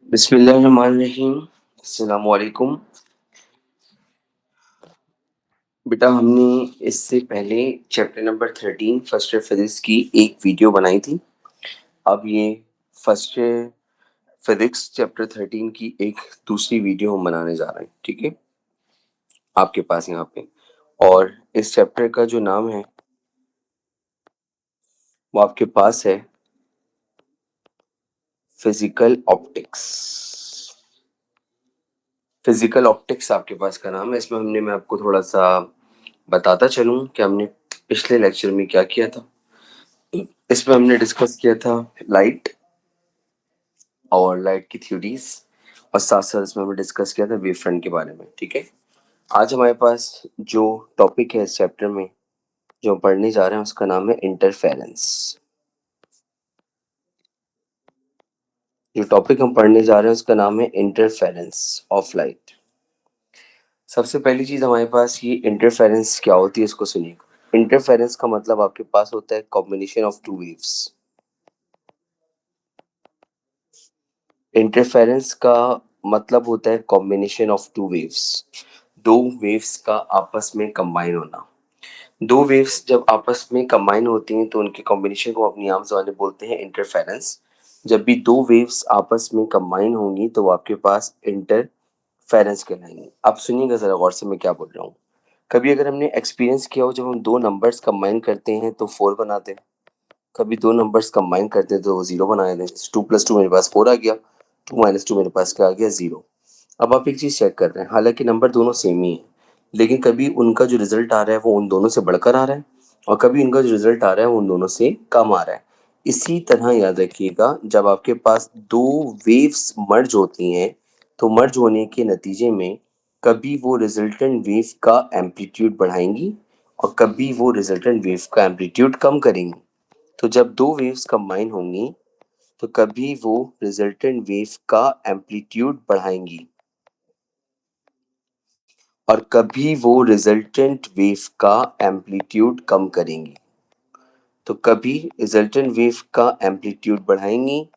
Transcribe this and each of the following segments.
बिस्मिल्लाहिर्रहमानिर्रहीम। अस्सलामु अलैकुम। बेटा हमने इससे पहले chapter number 13 first year physics की एक वीडियो बनाई थी। अब ये फर्स्ट ईयर फिजिक्स चैप्टर 13 की एक दूसरी वीडियो हम बनाने जा रहे हैं, ठीक है, आपके पास यहाँ पे। और इस चैप्टर का जो नाम है वो आपके पास है फिजिकल ऑप्टिक्स। फिजिकल ऑप्टिक्स आपके पास का नाम है। इसमें मैं आपको थोड़ा सा बताता चलूं कि हमने पिछले लेक्चर में क्या किया था। इसमें हमने डिस्कस किया था लाइट और लाइट की थ्योरीज, और साथ साथ इसमें हमने डिस्कस किया था वेव फ्रंट के बारे में, ठीक है। आज हमारे पास जो टॉपिक है इस चैप्टर में जो हम पढ़ने जा रहे हैं उसका नाम है इंटरफेरेंस। जो टॉपिक हम पढ़ने जा रहे हैं उसका नाम है इंटरफेरेंस ऑफ लाइट। सबसे पहली चीज हमारे पास ये इंटरफेरेंस क्या होती है इसको सुनिए। इंटरफेरेंस का मतलब आपके पास होता है combination of two waves. Interference का मतलब होता है कॉम्बिनेशन ऑफ टू वेव्स, दो वेव्स का आपस में कंबाइन होना। दो वेव्स जब आपस में कंबाइन होती हैं तो उनके कॉम्बिनेशन को अपनी आम ज़बान में बोलते हैं इंटरफेरेंस। जब भी दो वेव्स आपस में कंबाइन होंगी तो वो आपके पास इंटरफेरेंस कहलाएंगी। आप सुनिएगा ज़रा गौर से मैं क्या बोल रहा हूँ। कभी अगर हमने एक्सपीरियंस किया हो, जब हम दो नंबर्स कंबाइन करते हैं तो 4 बनाते हैं। कभी दो नंबर्स कंबाइन करते हैं तो वो 0 बना देते हैं। जैसे 2 + 2 मेरे पास 4 आ गया, 2 - 2 मेरे पास क्या आ गया, 0। अब आप एक चीज़ चेक कर रहे हैं, हालांकि नंबर दोनों सेम ही है, लेकिन कभी उनका जो रिजल्ट आ रहा है वो उन दोनों से बढ़कर आ रहा है, और कभी उनका जो रिजल्ट आ रहा है वो उन दोनों से कम आ रहा है। इसी तरह याद रखिएगा, जब आपके पास दो वेव्स मर्ज होती हैं तो मर्ज होने के नतीजे में कभी वो रिजल्टेंट वेव का एम्पलीट्यूड बढ़ाएंगी और कभी वो रिजल्टेंट वेव का एम्पलीट्यूड कम करेंगी। तो जब दो वेव्स कंबाइन होंगी तो कभी वो रिजल्टेंट वेव का एम्पलीट्यूड बढ़ाएंगी और कभी वो रिजल्टेंट वेव का एम्पलीट्यूड कम करेंगी। तो कभी रिजल्टेंट वेव का एम्पलीट्यूड बढ़ाएंगी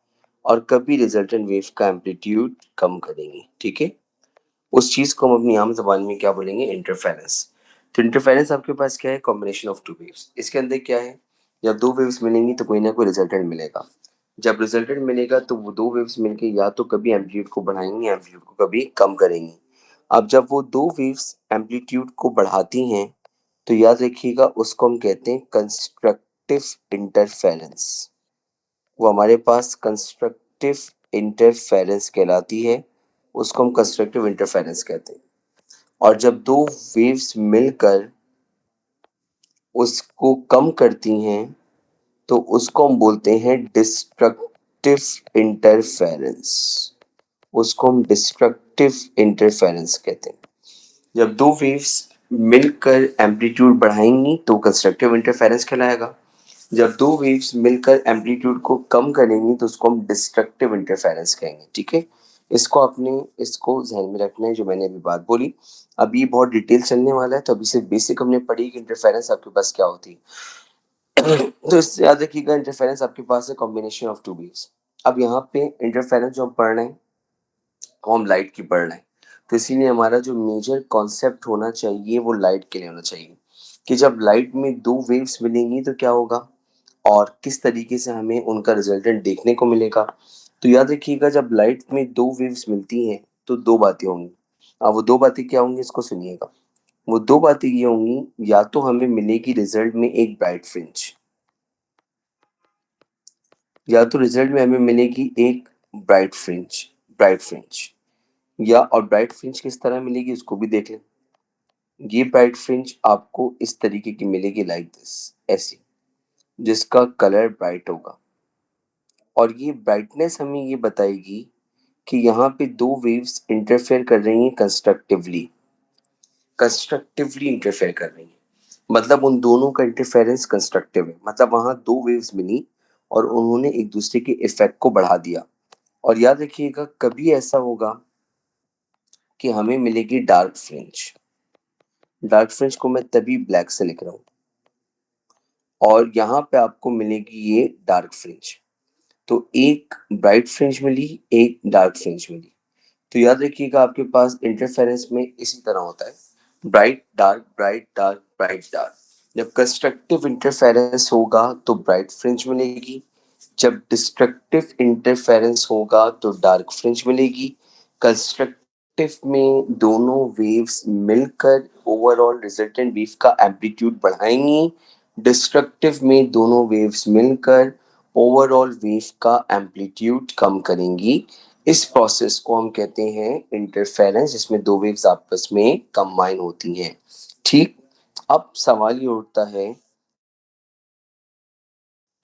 और कभी रिजल्टेंट वेव का एम्पलीट्यूड कम करेंगी, ठीक है। उस चीज को हम अपनी आम जबान में क्या बोलेंगे, इंटरफेरेंस। तो इंटरफेरेंस आपके पास क्या है, कॉम्बिनेशन ऑफ टू वेव्स। इसके अंदर क्या है, जब दो वेव्स मिलेंगी तो कोई ना कोई रिजल्टेंट मिलेगा। जब रिजल्टेंट मिलेगा तो वो दो वेव्स मिलके या तो कभी एम्पलीट्यूड को बढ़ाएंगी, एम्पलीट्यूड को कभी कम करेंगी। अब जब वो दो वेव्स एम्पलीट्यूड को बढ़ाती हैं तो याद रखिएगा उसको हम कहते हैं कंस्ट्रक्टिव इंटरफेरेंस। वो हमारे पास कंस्ट्रक्टिव इंटरफेरेंस कहलाती है, उसको हम कंस्ट्रक्टिव इंटरफेरेंस कहते हैं। और जब दो वेव्स मिलकर उसको कम करती हैं तो उसको हम बोलते हैं डिस्ट्रक्टिव इंटरफेरेंस। उसको हम डिस्ट्रक्टिव इंटरफेरेंस कहते हैं। जब दो वेव्स मिलकर एम्पलीट्यूड बढ़ाएंगी तो कंस्ट्रक्टिव इंटरफेरेंस कहलाएगा। जब दो वेव्स मिलकर एम्पलीट्यूड को कम करेंगी तो उसको हम डिस्ट्रक्टिव इंटरफेरेंस कहेंगे, ठीक है। इसको आपने इसको ध्यान में रखना है जो मैंने अभी बात बोली। अभी बहुत डिटेल चलने वाला है, तो अभी से बेसिक हमने पढ़ी कि इंटरफेरेंस आपके पास क्या होती है। तो इससे याद रखिएगा इंटरफेरेंस आपके पास है कॉम्बिनेशन ऑफ टू वेव्स। अब यहाँ पे इंटरफेरेंस जो हम पढ़ रहे हैं वो हम लाइट की पढ़ रहे हैं, तो इसीलिए हमारा जो मेजर कॉन्सेप्ट होना चाहिए वो लाइट के लिए होना चाहिए कि जब लाइट में दो वेव्स मिलेंगी तो क्या होगा और किस तरीके से हमें उनका रिजल्टेंट देखने को मिलेगा। तो याद रखिएगा जब लाइट में दो वेव्स मिलती हैं तो दो बातें होंगी। अब वो दो बातें क्या होंगी इसको सुनिएगा। वो दो बातें ये होंगी, या तो हमें मिलेगी रिजल्ट में एक ब्राइट फ्रिंज, या तो रिजल्ट में हमें मिलेगी एक ब्राइट फ्रिंज। या और ब्राइट फ्रिंज किस तरह मिलेगी उसको भी देख लें। ये ब्राइट फ्रिंज आपको इस तरीके की मिलेगी, लाइक दिस, ऐसी, जिसका कलर ब्राइट होगा। और ये ब्राइटनेस हमें ये बताएगी कि यहाँ पे दो वेव्स इंटरफेयर कर रही हैं कंस्ट्रक्टिवली। कंस्ट्रक्टिवली इंटरफेयर कर रही हैं मतलब उन दोनों का इंटरफेरेंस कंस्ट्रक्टिव है, मतलब वहां दो वेव्स मिली और उन्होंने एक दूसरे के इफेक्ट को बढ़ा दिया। और याद रखिएगा कभी ऐसा होगा कि हमें मिलेगी डार्क फ्रिंज। डार्क फ्रिंज को मैं तभी ब्लैक से लिख रहा हूँ, और यहाँ पे आपको मिलेगी ये डार्क फ्रिंज। तो एक ब्राइट फ्रिंज मिली, एक डार्क फ्रिंज मिली। तो याद रखिएगा आपके पास इंटरफेरेंस में इसी तरह होता है, bright dark bright dark bright dark. जब कंस्ट्रक्टिव इंटरफेरेंस होगा तो ब्राइट फ्रिंज मिलेगी, जब डिस्ट्रक्टिव इंटरफेरेंस होगा तो डार्क फ्रिंज मिलेगी। कंस्ट्रक्टिव में दोनों वेव्स मिलकर ओवरऑल रिजल्टेंट वेव का एम्पलीट्यूड बढ़ाएंगी, डिस्ट्रक्टिव में दोनों वेव्स मिलकर ओवरऑल वेव का एम्पलीट्यूड कम करेंगी। इस प्रोसेस को हम कहते हैं इंटरफेरेंस, जिसमें दो वेव्स आपस में कंबाइन होती हैं। ठीक, अब सवाल ये उठता है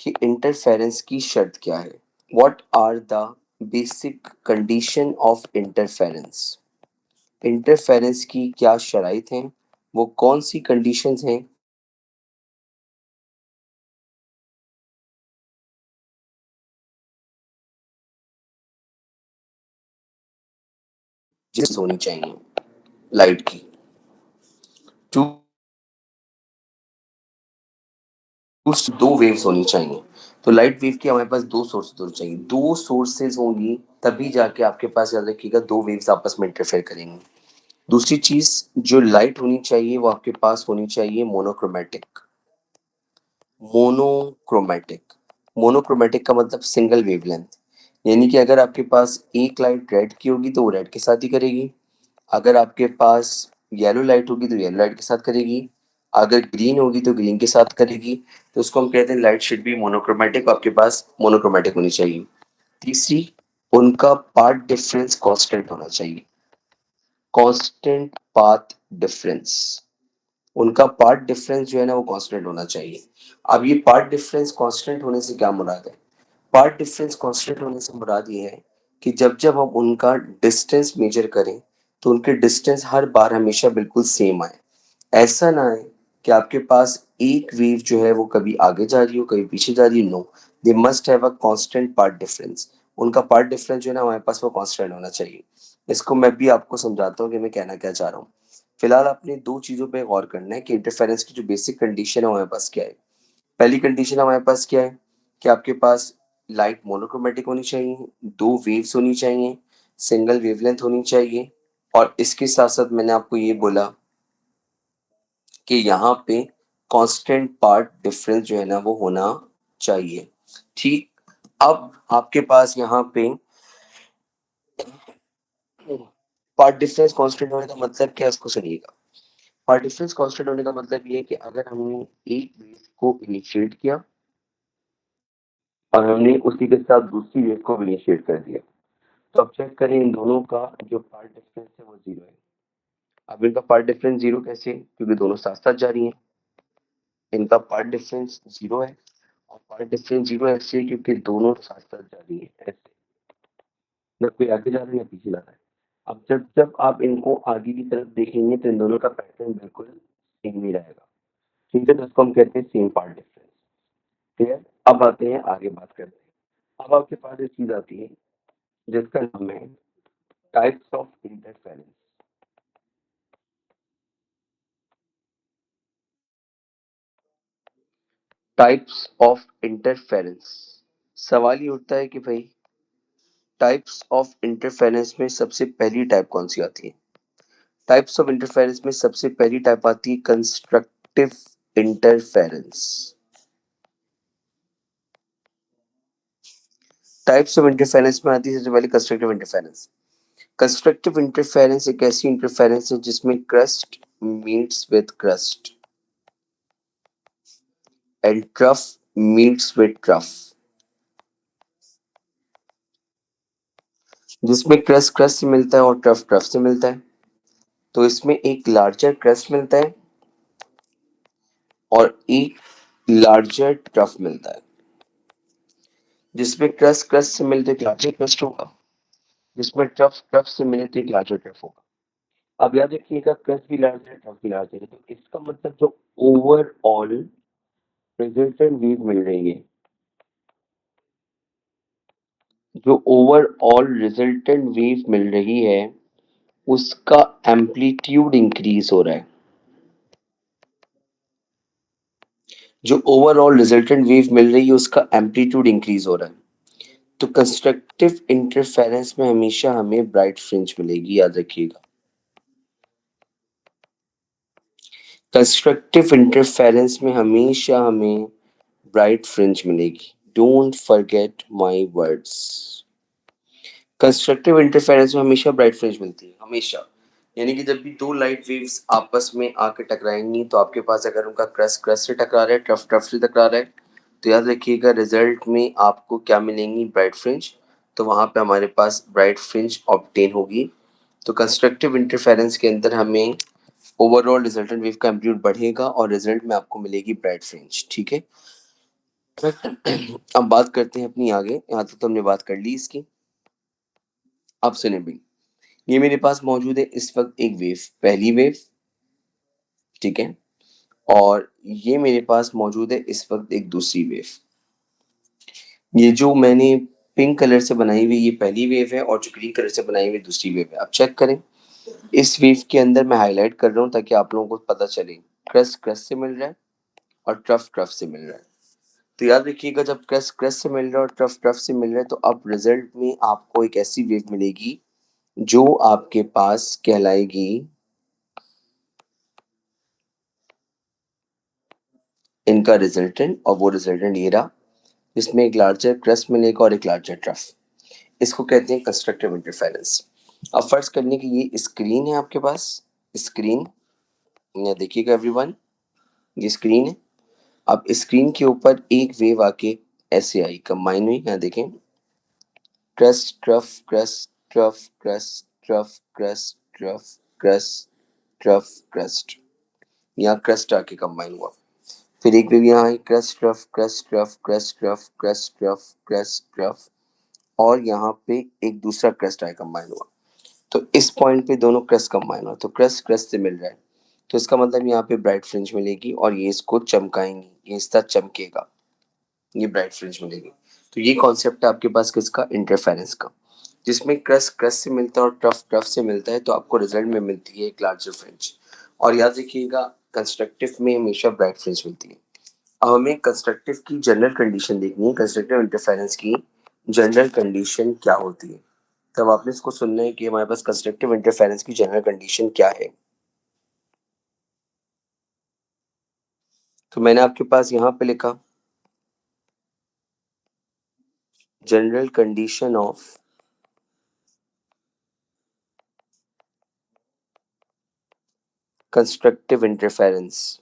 कि इंटरफेरेंस की शर्त क्या है। What are the basic condition of interference. Interference की क्या शराइत हैं, वो कौन सी कंडीशंस हैं जिस होनी चाहिए लाइट की। टू दो वेव्स होनी चाहिए, तो लाइट वेव की हमारे पास दो सोर्सेज होनी चाहिए, दो सोर्सेज होंगी तभी जाके आपके पास, याद रखिएगा, दो वेव्स आपस में इंटरफेयर करेंगी। दूसरी चीज, जो लाइट होनी चाहिए वो आपके पास होनी चाहिए मोनोक्रोमेटिक। मोनोक्रोमेटिक, मोनोक्रोमेटिक का मतलब सिंगल वेवलेंथ, यानी कि अगर आपके पास एक लाइट रेड की होगी तो वो रेड के साथ ही करेगी, अगर आपके पास येलो लाइट होगी तो येलो लाइट के साथ करेगी, अगर ग्रीन होगी तो ग्रीन के साथ करेगी। तो उसको हम कहते हैं लाइट शुड बी मोनोक्रोमेटिक, आपके पास मोनोक्रोमेटिक होनी चाहिए। तीसरी, उनका पाथ डिफरेंस कांस्टेंट होना चाहिए, कांस्टेंट पाथ डिफरेंस, उनका पार्ट डिफरेंस जो है ना वो कांस्टेंट होना चाहिए। अब ये पार्ट डिफरेंस कांस्टेंट होने से क्या मुराद है। पार्ट डिफरेंस कांस्टेंट होने से मुराद ये है कि जब जब हम उनका डिस्टेंस मेजर करें तो उनके डिस्टेंस हर बार हमेशा बिल्कुल सेम आए। ऐसा ना है कि आपके पास एक वेव जो है वो कभी आगे जा रही हो कभी पीछे जा रही हो, no, they must have a constant path difference. उनका पार्ट डिफरेंस जो है ना हमारे पास वो कांस्टेंट होना चाहिए। इसको मैं भी आपको समझाता हूँ कि मैं कहना क्या चाह रहा हूँ। फिलहाल आपने दो चीजों पे गौर करना है कि इंटरफेरेंस की जो बेसिक कंडीशन है हमारे पास क्या है। पहली कंडीशन हमारे पास क्या है कि आपके पास लाइट मोनोक्रोमेटिक होनी चाहिए, दो वेव्स होनी चाहिए, सिंगल वेवलेंथ होनी चाहिए, और इसके साथ साथ मैंने आपको ये बोला कि यहाँ पे कांस्टेंट पार्ट डिफरेंस जो है ना वो होना चाहिए। ठीक, अब आपके पास यहाँ पे पार्ट डिफरेंस कांस्टेंट होने का मतलब क्या है, उसको सुनिएगा। पार्ट डिफरेंस कांस्टेंट होने का मतलब ये है कि अगर हमने एक वेव को इनिशिएट किया और हमने उसी के साथ दूसरी वेव को इनिशिएट कर दिया, तो अब चेक करें इन दोनों का जो पार्ट डिफरेंस है वो जीरो है। अब इनका पार्ट डिफरेंस जीरो कैसे, क्योंकि दोनों साथ साथ जा रही हैं, इनका पार्ट डिफरेंस जीरो है। और पार्ट डिफरेंस जीरो ऐसे है क्योंकि दोनों साथ साथ जा रही है, ऐसे, न कोई आगे जा रहा है या पीछे जा रहा है। अब जब जब आप इनको आगे की तरफ देखेंगे तो इन दोनों का पैटर्न बिल्कुल सेम ही रहेगा। ठीक है, तो इसको हम कहते हैं सेम पार्ट डिफरेंस। क्लियर, अब आते हैं आगे बात करते हैं। अब आपके पास एक चीज आती है जिसका नाम है types of interference. Types of interference, सवाल ये उठता है कि भाई टाइप्स ऑफ इंटरफेरेंस में सबसे पहली टाइप कौन सी आती है। टाइप्स ऑफ इंटरफेरेंस में सबसे पहली टाइप आती है constructive interference. Types of interference में आती है सबसे पहले कंस्ट्रक्टिव इंटरफेरेंस। कंस्ट्रक्टिव इंटरफेरेंस एक ऐसी इंटरफेरेंस है जिसमें crust meets with crust and trough meets with trough, जिसमें क्रस्ट क्रस्ट से मिलता है और ट्रफ ट्रफ से मिलता है। तो इसमें एक लार्जर क्रस्ट मिलता है और एक लार्जर ट्रफ मिलता है। जिसमें क्रस्ट क्रस्ट से मिलते एक लार्जर क्रस्ट होगा, जिसमें ट्रफ ट्रफ से मिले तो एक लार्जर ट्रफ होगा। अब याद रखिएगा क्रस्ट भी लार्जर है ट्रफ भी लार्जर है, तो इसका मतलब जो ओवरऑल रिजल्टेंट वेव मिल रही है, जो ओवरऑल रिजल्टेंट वेव मिल रही है उसका एम्पलीट्यूड इंक्रीज हो रहा है। जो ओवरऑल रिजल्टेंट वेव मिल रही है उसका एम्पलीट्यूड इंक्रीज हो रहा है। तो कंस्ट्रक्टिव इंटरफेरेंस में हमेशा हमें ब्राइट फ्रिंज मिलेगी, याद रखिएगा। कंस्ट्रक्टिव इंटरफेरेंस में हमेशा हमें ब्राइट फ्रिंज मिलेगी। Don't forget my words. Constructive interference में हमेशा ब्राइट फ्रिंज मिलती है, हमेशा। यानी कि जब भी दो लाइट वेव्स आपस में आकर टकराएंगी तो आपके पास अगर उनका क्रस्ट क्रस्ट से टकरा रहा है, टफ टफ से टकरा रहा है, तो याद रखिएगा रिजल्ट में आपको क्या मिलेंगी, ब्राइट फ्रिंज। तो वहां पे हमारे पास ब्राइट फ्रिंज ऑब्टेन होगी। तो कंस्ट्रक्टिव इंटरफेरेंस के अंदर हमें ओवरऑल रिजल्टेंट वेव का एम्पलीट्यूड बढ़ेगा और रिजल्ट में आपको मिलेगी ब्राइट फ्रिंज, ठीक है। अब बात करते हैं अपनी आगे। यहाँ तक तो हमने बात कर ली इसकी। अब सुने भाई, ये मेरे पास मौजूद है इस वक्त एक वेव, पहली वेव, ठीक है। और ये मेरे पास मौजूद है इस वक्त एक दूसरी वेव। ये जो मैंने पिंक कलर से बनाई हुई ये पहली वेव है और जो ग्रीन कलर से बनाई हुई दूसरी वेव है। अब चेक करें, इस वेव के अंदर मैं हाईलाइट कर रहा हूँ ताकि आप लोगों को पता चले, क्रस्ट क्रस्ट से मिल रहा है और ट्रफ ट्रफ से मिल रहा है। तो याद रखिएगा, जब क्रस्ट क्रस्ट से मिल रहा है और ट्रफ ट्रफ से मिल रहा है तो अब रिजल्ट में आपको एक ऐसी वेव मिलेगी जो आपके पास कहलाएगी इनका रिजल्टेंट। और वो रिजल्टेंट ये रहा, इसमें एक लार्जर क्रस्ट मिलेगा और एक लार्जर ट्रफ। इसको कहते हैं कंस्ट्रक्टिव इंटरफेरेंस। अब फर्ज करने की ये स्क्रीन है आपके पास, स्क्रीन, यहाँ देखिएगा एवरीवन, ये स्क्रीन है। अब स्क्रीन के ऊपर एक वेव आके ऐसे आई, कंबाइन हुई, यहाँ देखें, crest trough crest trough crest trough crest trough crest trough crest, यहाँ क्रस्ट आके कंबाइन हुआ। फिर एक वेव यहाँ आई, crest trough crest trough crest trough crest trough crest trough, और यहाँ पे एक दूसरा क्रस्ट आया, कंबाइन हुआ। तो इस पॉइंट पे दोनों क्रस्ट कंबाइन हुआ तो क्रस्ट क्रस्ट से मिल रहा है। तो इसका मतलब यहाँ पे ब्राइट फ्रिंज मिलेगी और ये इसको चमकाएंगी, ये इसका चमकेगा, ये ब्राइट फ्रिंज मिलेगी। तो ये कॉन्सेप्ट है आपके पास किसका, इंटरफेरेंस का, जिसमें क्रस्ट क्रस्ट से मिलता है और टफ टफ से मिलता है तो आपको रिजल्ट में मिलती है एक लार्जर फ्रिंज। और याद रखिएगा, कंस्ट्रक्टिव में हमेशा ब्राइट फ्रिंज मिलती है। अब हमें कंस्ट्रक्टिव की जनरल कंडीशन देखनी है, कंस्ट्रक्टिव इंटरफेरेंस की जनरल कंडीशन क्या होती है। तब आपने इसको सुनना है कि हमारे पास कंस्ट्रक्टिव इंटरफेरेंस की जनरल कंडीशन क्या है। तो मैंने आपके पास यहाँ पे लिखा, general condition of constructive interference.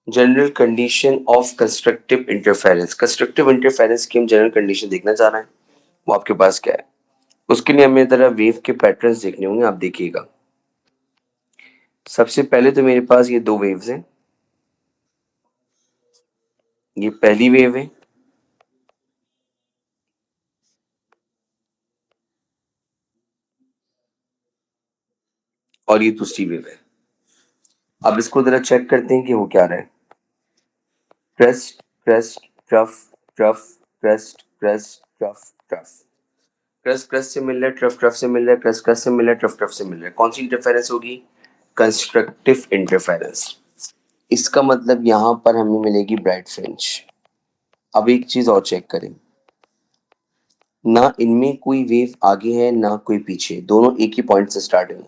General condition of constructive interference, constructive interference की हम जनरल कंडीशन देखना चाह रहे हैं, वो आपके पास क्या है। उसके लिए हमें जरा वेव के पैटर्न्स देखने होंगे, आप देखिएगा। सबसे पहले तो मेरे पास ये दो वेव्स हैं, ये पहली वेव है और ये दूसरी वेव है। अब इसको जरा चेक करते हैं कि वो क्या रहा है। Crest crest trough trough crest crest trough trough, crust crust से मिल रहा है, ट्रफ ट्रफ से मिल रहा है, क्रस्ट क्रस्ट से मिल रहा है, ट्रफ ट्रफ से मिल रहा है। कौन सी इंटरफेरेंस होगी, कंस्ट्रक्टिव इंटरफेरेंस। इसका मतलब यहाँ पर हमें मिलेगी ब्राइट फ्रिंज। अब एक चीज और चेक करें, ना इनमें कोई वेव आगे है ना कोई पीछे, दोनों एक ही पॉइंट से स्टार्ट हुए।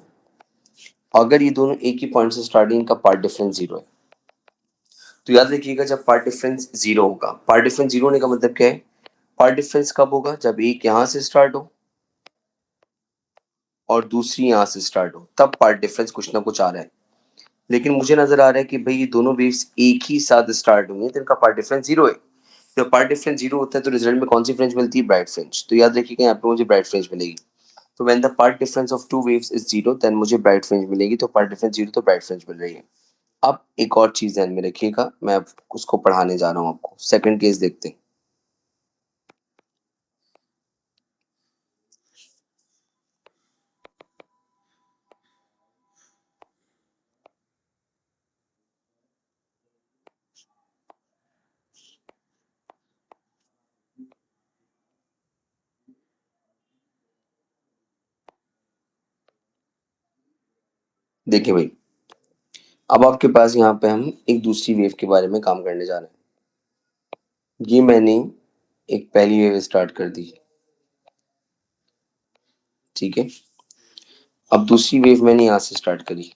अगर ये दोनों एक ही पॉइंट से स्टार्ट है, इनका पार्ट डिफरेंस जीरो है। तो याद रखिएगा, जब पार्ट डिफरेंस जीरो होगा, पार्ट डिफरेंस जीरो होने का मतलब क्या है, पार्ट डिफरेंस कब होगा, जब एक यहाँ से स्टार्ट हो और दूसरी यहाँ से स्टार्ट हो, तब पार्ट डिफरेंस कुछ ना कुछ आ रहा है। लेकिन मुझे नजर आ रहा है कि भाई ये दोनों वेव्स एक ही साथ स्टार्ट हुई हैं तो इनका पार्ट डिफरेंस जीरो है। जब पार्ट डिफरेंस जीरो होता है तो रिजल्ट में कौन सी फ्रेंच मिलती है, ब्राइट फ्रेंच। तो याद रखिएगा यहाँ पे मुझे ब्राइट फ्रेंच मिलेगी। तो when the path difference of two waves is zero then मुझे ब्राइट फ्रेंच मिलेगी। तो पार्ट डिफरेंस जीरो तो ब्राइट फ्रेंच मिल रही है। अब एक और चीज ध्यान में रखिएगा, मैं अब उसको पढ़ाने जा रहा हूँ आपको। सेकंड केस देखते हैं। देखिए भाई, अब आपके पास यहाँ पे हम एक दूसरी वेव के बारे में काम करने जा रहे हैं। ये मैंने एक पहली वेव स्टार्ट कर दी, ठीक है। अब दूसरी वेव मैंने यहाँ से स्टार्ट करी,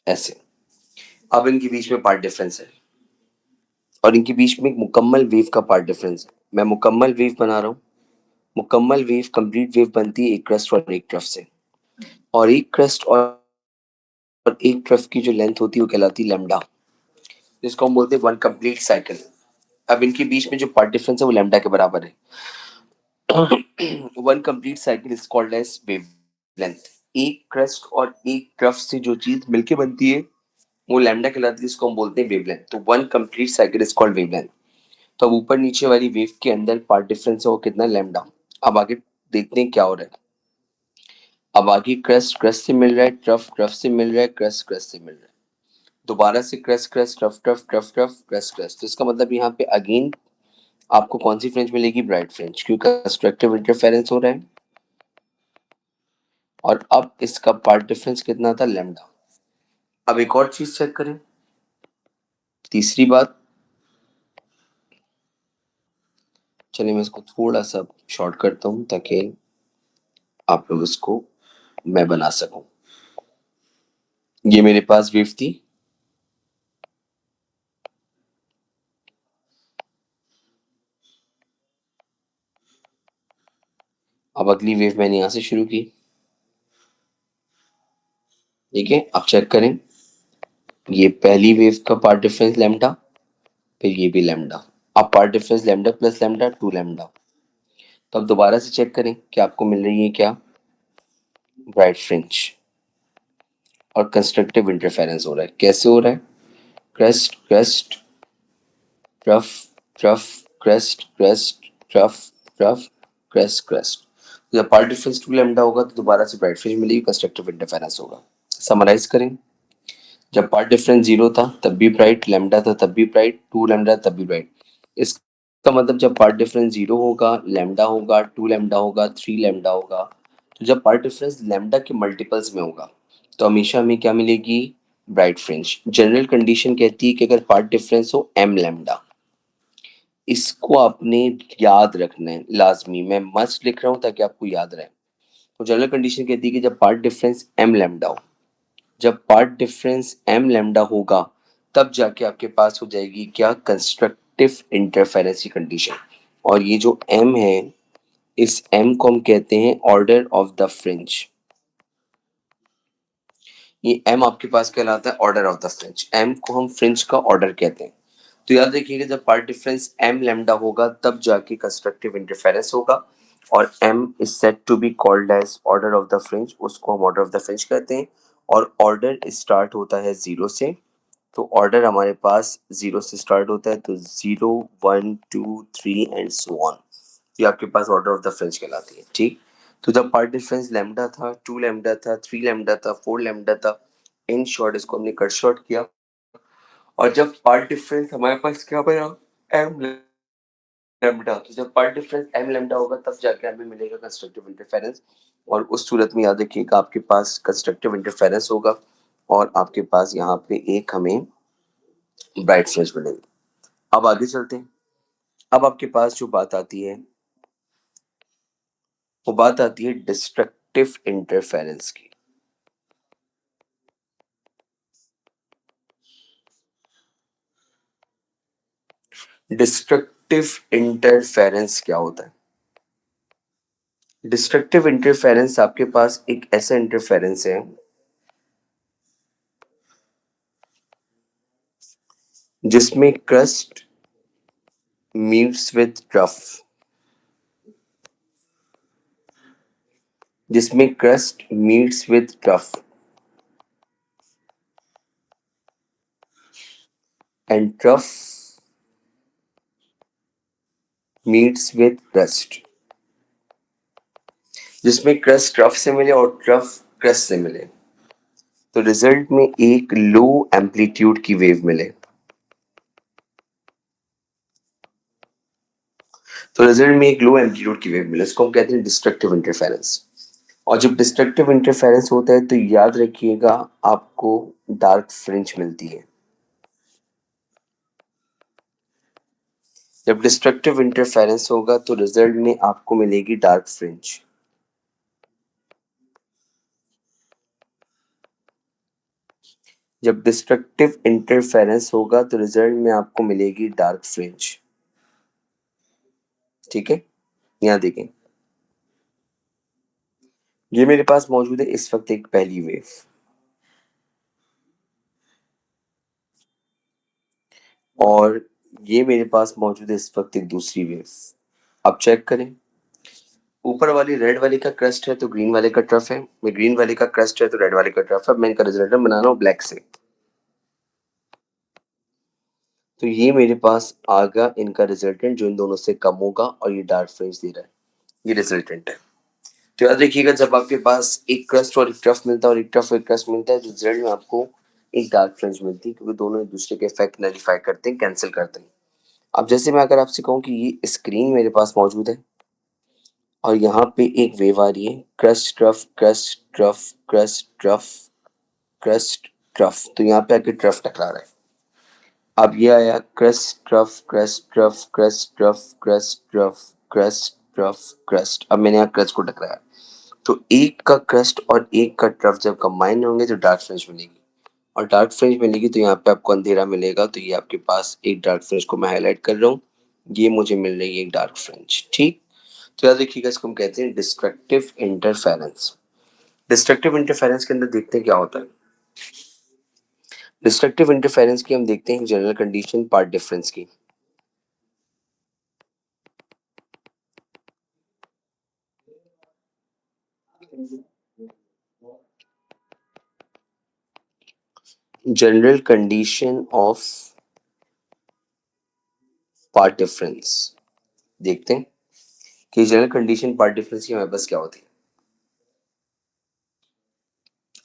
ऐसे। अब इनके बीच में पार्ट डिफरेंस है और इनके बीच में एक मुकम्मल वेव का पार्ट डिफरेंस है। मैं मुकम्मल वेव बना रहा हूँ। मुकम्मल वेव, कंप्लीट वेव बनती है एक क्रस्ट और एक ट्रफ से, और एक क्रस्ट और एक ट्रफ की जो लेंथ होती है वो कहलाती है लैम्डा, जिसको हम बोलते हैं वन कंप्लीट साइकिल। अब इनके बीच में जो पार्ट डिफरेंस है वो लैम्डा के बराबर है। One complete cycle is called as wavelength. एक क्रस्ट और एक ट्रफ से जो चीज मिलके बनती है वो लैम्डा कहलाती है, जिसको हम बोलते हैं वेवलेंथ। तो one complete cycle is called wavelength. तो अब ऊपर नीचे वाली वेव के अंदर पार्ट डिफरेंस है वो कितना, लैम्डा। अब आगे देखते हैं क्या हो रहा है। अब आगे क्रस्ट क्रस्ट से मिल रहा है, ट्रफ ट्रफ से मिल रहा है, क्रस्ट क्रस्ट से मिल रहा है, दोबारा से crust crust trough trough trough trough crust crust. तो इसका मतलब यहाँ पे अगेन आपको कौन सी फ्रिंज मिलेगी, ब्राइट फ्रिंज, क्योंकि कंस्ट्रक्टिव इंटरफेरेंस हो रहा है। और अब इसका पार्ट डिफरेंस कितना था, लैम्डा। अब एक और चीज चेक करें, तीसरी बात। चलिए मैं इसको थोड़ा सा शॉर्ट करता हूँ ताकि आप लोग इसको मैं बना सकूं। ये मेरे पास वेव थी, अब अगली वेव मैंने यहां से शुरू की, ठीक है। अब चेक करें, ये पहली वेव का पार्ट डिफरेंस लैम्डा, फिर ये भी लैम्डा। अब path difference lambda plus lambda, two lambda. तो अब दोबारा से चेक करें कि आपको मिल रही है क्या, ब्राइट फ्रिंज। और कंस्ट्रक्टिव इंटरफेरेंस हो रहा है। कैसे हो रहा है, crust crust trough trough crust crust trough trough crust crust. जब पार्ट डिफरेंस टू लैम्डा होगा तो दोबारा से ब्राइट फ्रिंज मिलेगी, कंस्ट्रक्टिव इंटरफेरेंस होगा। समराइज करें, जब पार्ट डिफरेंस जीरो था तब भी ब्राइट, लैम्डा था तब भी ब्राइट, टू लैम्डा तब भी ब्राइट। इसका मतलब जब पार्ट डिफरेंस जीरो होगा, लैम्डा होगा, टू लैम्डा होगा, थ्री लैम्डा होगा, तो जब पार्ट डिफरेंस लैम्डा के मल्टीपल्स में होगा तो हमेशा हमें क्या मिलेगी, ब्राइट फ्रिंज। जनरल कंडीशन कहती है कि अगर पार्ट डिफरेंस हो एम लैम्डा, इसको आपने याद रखना है लाजमी। मैं मस्ट लिख रहा हूँ ताकि आपको याद रहे। तो जनरल कंडीशन कहती है कि जब पार्ट डिफरेंस एम लैम्डा हो, जब पार्ट डिफरेंस एम लैम्डा होगा तब जाके आपके पास हो जाएगी क्या, कंस्ट्रक्टिव इंटरफेरेंस की कंडीशन। और ये जो एम है, इस एम को हम कहते हैं ऑर्डर ऑफ द फ्रिंज। ये एम आपके पास कहलाता है order of the fringe. M को हम फ्रिंज का ऑर्डर कहते हैं। तो याद रखिएगा, जब पार्ट डिफरेंस एम लैम्डा होगा तब जाके कंस्ट्रक्टिव इंटरफेरेंस होगा। और m is said to be called as order of the fringe, उसको हम ऑर्डर ऑफ द फ्रिंज कहते हैं। और ऑर्डर स्टार्ट होता है जीरो से। तो ऑर्डर हमारे पास जीरो से स्टार्ट होता है, तो zero, one, two, three and so on. ये आपके पास ऑर्डर ऑफ द फ्रेंच कहलाती है, ठीक। तो जब पार्ट डिफरेंस लैम्डा था, टू लैम्डा था, थ्री लैम्डा था, फोर लैम्डा था, इन शॉर्ट इसको हमने कट शॉर्ट किया। और जब पार्ट डिफरेंस हमारे पास क्या बना, एम लैम्डा, तो जब पार्ट डिफरेंस एम लैम्डा होगा तब जाके हमें मिलेगा कंस्ट्रक्टिव इंटरफेरेंस। और उस सूरत में याद रखिएगा आपके पास कंस्ट्रक्टिव इंटरफेरेंस होगा और आपके पास यहाँ पे एक हमें ब्राइट फ्रेंच मिलेगी। अब आगे चलते हैं। अब आपके पास जो बात आती है वो बात आती है डिस्ट्रक्टिव इंटरफेरेंस की। डिस्ट्रक्टिव इंटरफेरेंस क्या होता है, डिस्ट्रक्टिव इंटरफेरेंस आपके पास एक ऐसा इंटरफेरेंस है जिसमें क्रस्ट मीट्स विद ट्रफ, जिसमें crust meets with trough and trough meets with crust, जिसमें क्रस्ट ट्रफ से मिले और ट्रफ क्रस्ट से मिले, तो रिजल्ट में एक लो एम्पलीट्यूड की वेव मिले। तो रिजल्ट में एक लो एम्पलीट्यूड की वेव मिले, उसको हम कहते हैं डिस्ट्रक्टिव इंटरफेरेंस। और जब डिस्ट्रक्टिव इंटरफेरेंस होता है तो याद रखिएगा आपको डार्क फ्रिंज मिलती है। जब डिस्ट्रक्टिव इंटरफेरेंस होगा तो रिजल्ट में आपको मिलेगी डार्क फ्रिंज। जब डिस्ट्रक्टिव इंटरफेरेंस होगा तो रिजल्ट में आपको मिलेगी डार्क फ्रिंज। ठीक है, यहाँ देखें, ये मेरे पास मौजूद है इस वक्त एक पहली वेव, और ये मेरे पास मौजूद है इस वक्त एक दूसरी वेव। अब चेक करें, ऊपर वाली रेड वाले का क्रस्ट है तो ग्रीन वाले का ट्रफ है, मैं ग्रीन वाले का क्रस्ट है तो रेड वाले का ट्रफ है, मैं इनका रिजल्टेंट बना रहा हूँ ब्लैक से। तो ये मेरे पास आ गया इनका रिजल्टेंट जो इन दोनों से कम होगा, और ये डार्क फ्रिंज दे रहा है, ये रिजल्टेंट है। तो याद रखिएगा जब आपके पास एक क्रस्ट और एक ट्रफ मिलता है और एक ट्रफ और एक क्रस्ट मिलता है तो रिजल्ट में आपको एक डार्क फ्रिंज मिलती है, क्योंकि दोनों एक दूसरे के इफेक्ट नलीफाई करते हैं, कैंसिल करते हैं। अब जैसे मैं अगर आपसे कहूँ कि ये स्क्रीन मेरे पास मौजूद है और यहाँ पे एक वेव आ रही है, crust trough crest trough crest trough crest trough, तो यहाँ पे आके ट्रफ टकरा रहा है। अब ये आया crust trough crest trough crest trough crest trough crest trough crust, अब मैंने यहाँ क्रस्ट को टकराया, तो एक का क्रस्ट और एक का ट्रफ जब कंबाइन होंगे तो डार्क फ्रिंज मिलेगी, और डार्क फ्रिंज मिलेगी तो यहाँ पे आपको अंधेरा मिलेगा, तो ये आपके पास एक डार्क फ्रिंज को मैं हाईलाइट कर रहा हूँ, ये मुझे मिल रही है एक डार्क फ्रिंज। ठीक, तो याद रखिएगा इसको हम कहते हैं डिस्ट्रक्टिव इंटरफेरेंस। डिस्ट्रक्टिव इंटरफेरेंस के अंदर देखते हैं क्या होता है। डिस्ट्रक्टिव इंटरफेरेंस की हम देखते हैं जनरल कंडीशन पार्ट डिफरेंस की। General condition of path difference देखते हैं कि जनरल कंडीशन पार्ट डिफरेंस की हमारे पास क्या होती है।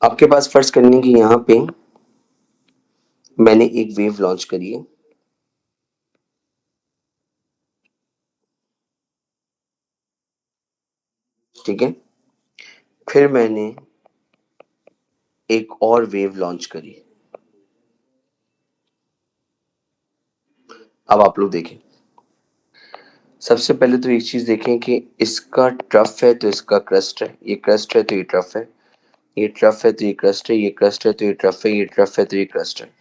आपके पास फर्ज करने की यहाँ पे मैंने एक वेव लॉन्च करी है, ठीक है, फिर मैंने एक और वेव लॉन्च करी। अब आप लोग देखें, सबसे पहले तो एक चीज देखें कि इसका ट्रफ है तो इसका क्रस्ट है, ये क्रस्ट है तो ये ट्रफ है, ये ट्रफ है तो ये क्रस्ट है, ये क्रस्ट है तो ये ट्रफ है, ये ट्रफ है तो ये क्रस्ट है।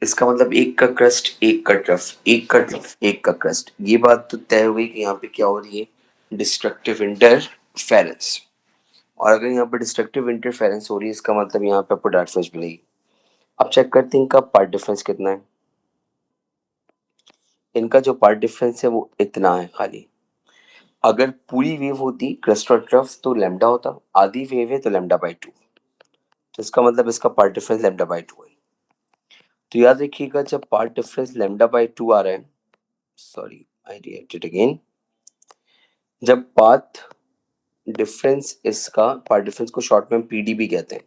इसका मतलब एक का क्रस्ट एक का ट्रफ एक का ट्रफ एक का क्रस्ट, ये बात तो तय हो गई कि यहाँ पे क्या हो रही है, डिस्ट्रक्टिव इंटरफेरेंस। और अगर यहाँ पे डिस्ट्रक्टिव इंटरफेरेंस हो रही है इसका मतलब यहाँ पे आपको डार्क फ्रिंज मिलेगी। अब चेक करते हैं इनका पार्ट डिफरेंस कितना है। इनका जो पार्ट डिफरेंस है वो इतना है खाली। अगर पूरी वेव होती क्रस्ट और ट्रफ तो लैम्डा होता, आधी वेव है तो लैम्डा बाई टू, तो इसका मतलब इसका part difference lambda by two है। तो याद रखिएगा जब part difference lambda by two आ रहा है, सॉरी आई रिएक्टेड अगेन, जब पाथ डिफरेंस, इसका पार्ट डिफरेंस को शॉर्ट में पीडी भी कहते हैं,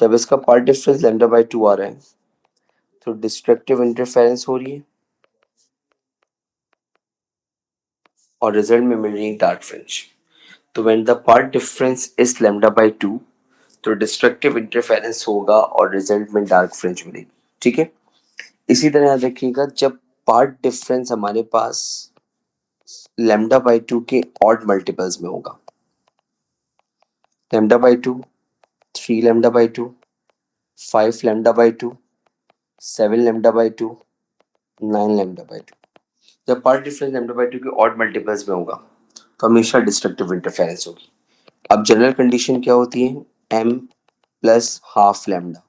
जब इसका part difference lambda by two आ रहा है तो डिस्ट्रक्टिव इंटरफेरेंस हो रही है और रिजल्ट में मिल रही है डार्क फ्रिंज। तो when the path difference is lambda by to तो डिस्ट्रक्टिव इंटरफेरेंस होगा और रिजल्ट में डार्क फ्रिंज मिलेगी। ठीक है, इसी तरह याद रखिएगा जब पार्ट डिफरेंस हमारे पास लैम्डा बाई टू के ऑड मल्टीपल्स में होगा, lambda by two, three lambda by two, five lambda by two, seven lambda by two, nine lambda by two, जब part difference lambda by two के odd multiples में होगा तो हमेशा destructive interference होगी। अब जनरल कंडीशन क्या होती है, एम प्लस हाफ लैम्डा,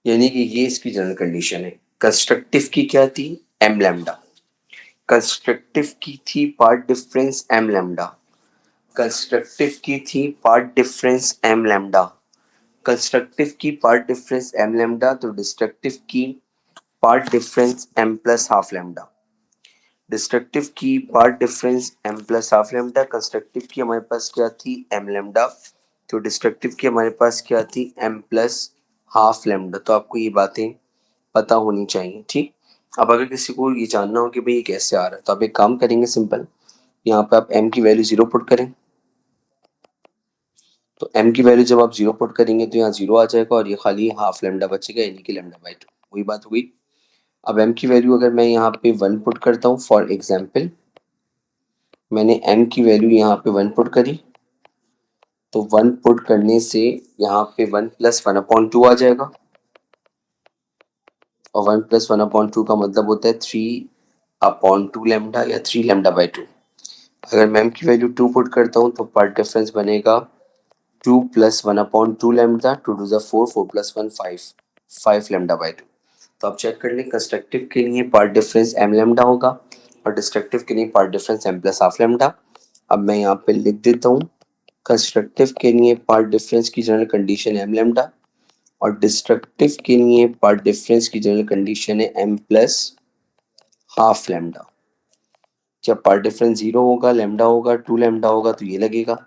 यानी कि ये इसकी जनरल कंडीशन है। कंस्ट्रक्टिव की क्या थी, एम लैम्डा, कंस्ट्रक्टिव की थी part difference M lambda, constructive की थी part difference M lambda, constructive की पार्ट डिफरेंस एम लैम्डा, तो डिस्ट्रक्टिव की part difference M plus half lambda, destructive की part difference M plus half lambda, constructive की हमारे पास क्या थी एम लैम्डा, तो डिस्ट्रक्टिव की हमारे पास क्या थी एम प्लस हाफ लैम्डा। तो आपको ये बातें पता होनी चाहिए। ठीक, अब अगर किसी को ये जानना हो कि भाई ये कैसे आ रहा है, तो आप एक काम करेंगे सिंपल, यहाँ पे आप m की वैल्यू 0 पुट करें। तो m की वैल्यू जब आप 0 पुट करेंगे तो यहाँ 0 आ जाएगा और ये खाली हाफ लैम्डा बचेगा, यानी कि λ/2। वही बात हुई। अब m की वैल्यू अगर मैं यहाँ पे 1 पुट करता हूँ, फॉर एग्जाम्पल मैंने m की वैल्यू यहाँ पे 1 पुट करी, तो 1 पुट करने से यहाँ पे 1 + 1/2 आ जाएगा, और 1 + 1/2 का मतलब होता है 3/2 लैम्डा या 3 λ/2। अगर मैं m की वैल्यू 2 पुट करता हूँ तो पार्ट डिफरेंस बनेगा 2 + 1/2 लैम्डा, 2 2 ज़ा 4, 4 + 1 5, 5 λ/2। तो आप चेक कर लें, कंस्ट्रक्टिव के लिए पार्ट डिफरेंस m लैम्डा होगा और डिस्ट्रक्टिव के लिए path difference m + half lambda. अब मैं यहाँ पे लिख देता हूँ, कंस्ट्रक्टिव के लिए पार्ट डिफरेंस की जनरल कंडीशन m लैम्डा और डिस्ट्रक्टिव के लिए पार्ट डिफरेंस की जनरल कंडीशन है m + हाफ लैम्डा। जब पार्ट डिफरेंस 0 होगा, लैम्डा होगा, 2 लैम्डा होगा तो ये लगेगा।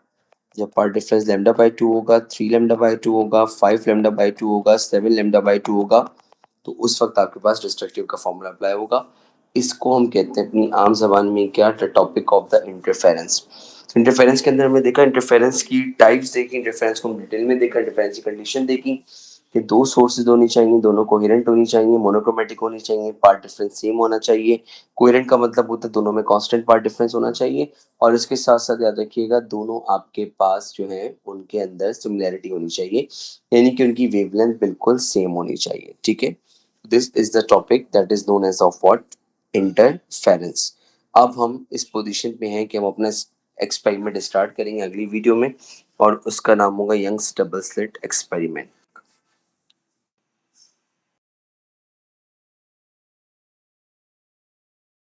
जब पार्ट डिफरेंस λ/2 होगा, 3 λ/2 होगा, 5 λ/2 होगा, 7 λ/2 होगा, तो उस वक्त आपके पास डिस्ट्रक्टिव का फॉर्मूला अप्लाई होगा। इसको हम कहते हैं अपनी आम जबान में क्या, the topic of the interference. Interference के अंदर हमने देखा, इंटरफेरेंस की टाइप्स देखी, इंटरफेरेंस को हम डिटेल में देखा, इंटरफेरेंस की कंडीशन देखी कि दो सोर्सेज होनी चाहिए, दोनों कोहेरेंट होनी चाहिए, मोनोक्रोमेटिक होनी चाहिए, पार्ट डिफरेंस सेम होना चाहिए। कोहेरेंट का मतलब होता है दोनों में कांस्टेंट पार्ट डिफरेंस होना चाहिए, और इसके साथ साथ याद रखिएगा दोनों आपके पास जो है उनके अंदर सिमिलैरिटी होनी चाहिए, यानी कि उनकी वेवलेंथ बिल्कुल सेम होनी चाहिए। ठीक है, this is the topic that is known as of what, interference. अब हम इस पोजीशन पे हैं कि हम अपना एक्सपेरिमेंट स्टार्ट करेंगे अगली वीडियो में, और उसका नाम होगा यंग्स डबल स्लिट एक्सपेरिमेंट।